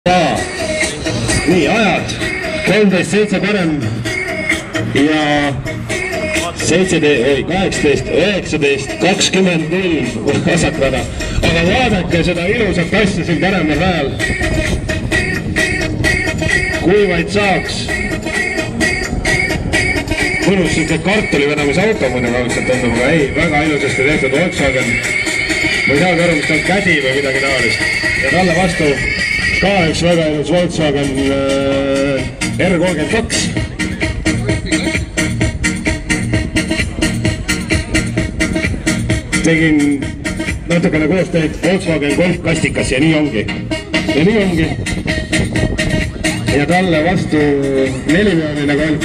Ja nii ajad 13-7 parem ja 18, 19, 20 vasakrada, aga vaadake seda ilusat asja siin paremal rajal, kui vaid saaks. Mõnus siuke kartuli vedamise auto mõne kaudselt tundub, aga ei, väga ilusasti tehtud Volkswagen. Ma ei saagi aru, mis ta on käsi või midagi taolist. Ja talle vastu ka üks väga ilus Volkswagen R32. Tegin natukene koostööd Volkswagen Golf kastikas ja nii ongi. Ja nii ongi. Ja talle vastu 4-pealine Golf.